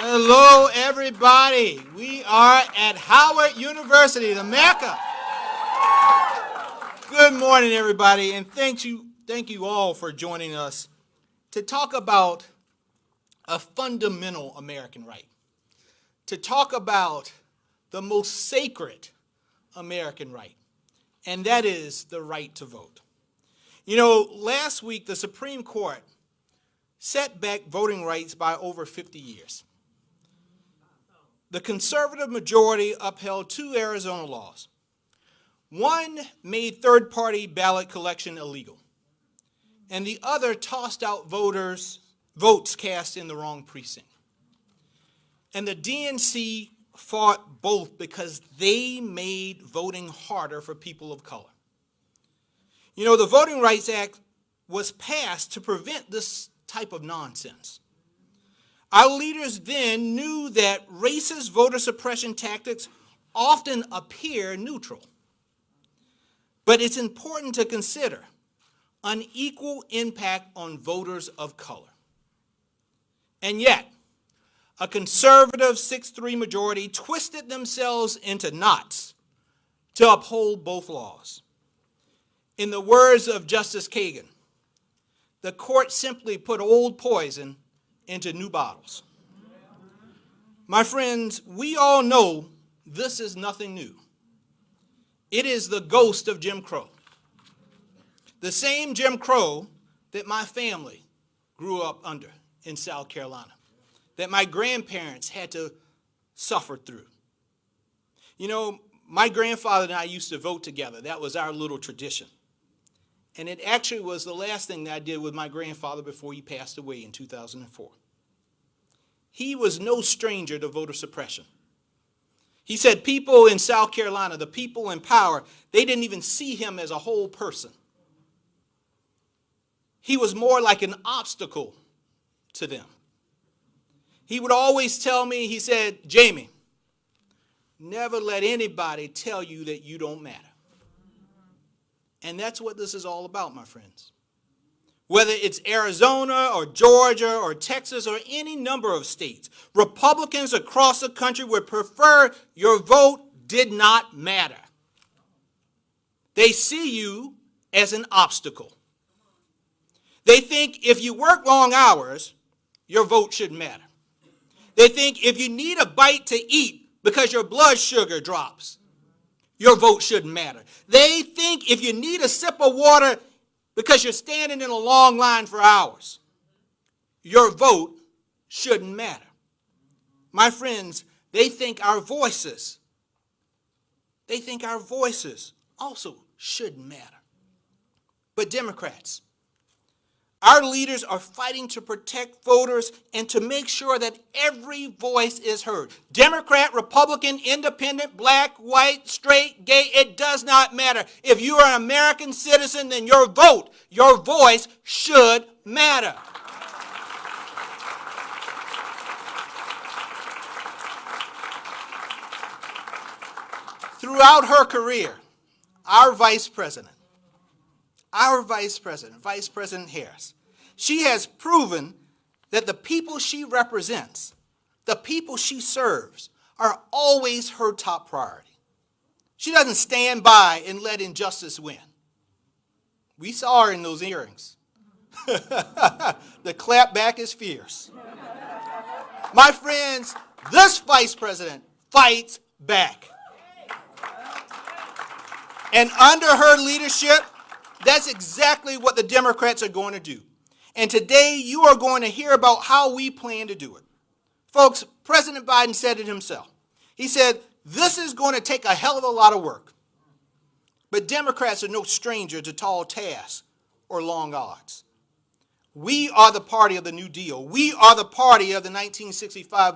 Hello, everybody. We are at Howard University, the Mecca. Good morning, everybody, and thank you all for joining us to talk about a fundamental American right, to talk about the most sacred American right, and that is the right to vote. You know, last week the Supreme Court set back voting rights by over 50 years. The conservative majority upheld two Arizona laws. One made third-party ballot collection illegal, and the other tossed out votes cast in the wrong precinct. And the DNC fought both because they made voting harder for people of color. You know, the Voting Rights Act was passed to prevent this type of nonsense. Our leaders then knew that racist voter suppression tactics often appear neutral. But it's important to consider unequal impact on voters of color. And yet, a conservative 6-3 majority twisted themselves into knots to uphold both laws. In the words of Justice Kagan, the court simply put old poison into new bottles. My friends, we all know this is nothing new. It is the ghost of Jim Crow. The same Jim Crow that my family grew up under in South Carolina, that my grandparents had to suffer through. You know, my grandfather and I used to vote together. That was our little tradition. And it actually was the last thing that I did with my grandfather before he passed away in 2004. He was no stranger to voter suppression. He said people in South Carolina, the people in power, they didn't even see him as a whole person. He was more like an obstacle to them. He would always tell me, he said, Jamie, never let anybody tell you that you don't matter. And that's what this is all about, my friends. Whether it's Arizona or Georgia or Texas or any number of states, Republicans across the country would prefer your vote did not matter. They see you as an obstacle. They think if you work long hours, your vote shouldn't matter. They think if you need a bite to eat because your blood sugar drops, your vote shouldn't matter. They think if you need a sip of water because you're standing in a long line for hours, your vote shouldn't matter. My friends, they think our voices also shouldn't matter. But Democrats, our leaders are fighting to protect voters and to make sure that every voice is heard. Democrat, Republican, independent, black, white, straight, gay, it does not matter. If you are an American citizen, then your vote, your voice should matter. Throughout her career, our Vice President, Vice President Harris, she has proven that the people she represents, the people she serves, are always her top priority. She doesn't stand by and let injustice win. We saw her in those hearings. The clap back is fierce. My friends, this vice president fights back. And under her leadership, that's exactly what the Democrats are going to do. And today, you are going to hear about how we plan to do it. Folks, President Biden said it himself. He said, this is going to take a hell of a lot of work. But Democrats are no stranger to tall tasks or long odds. We are the party of the New Deal. We are the party of the 1965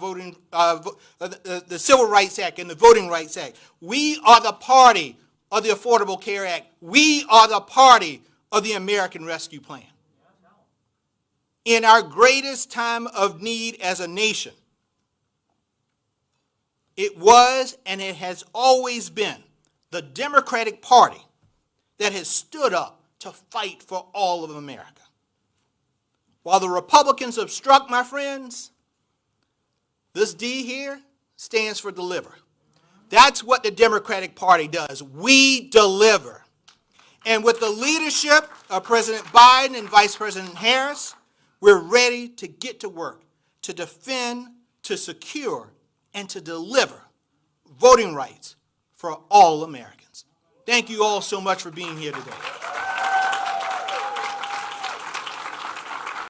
the Civil Rights Act and the Voting Rights Act. We are the party of the Affordable Care Act. We are the party of the American Rescue Plan. In our greatest time of need as a nation, it was and it has always been the Democratic Party that has stood up to fight for all of America. While the Republicans obstruct, my friends, This D here stands for deliver. That's what the Democratic Party does. We deliver. And with the leadership of President Biden and Vice President Harris, we're ready to get to work, to defend, to secure, and to deliver voting rights for all Americans. Thank you all so much for being here today.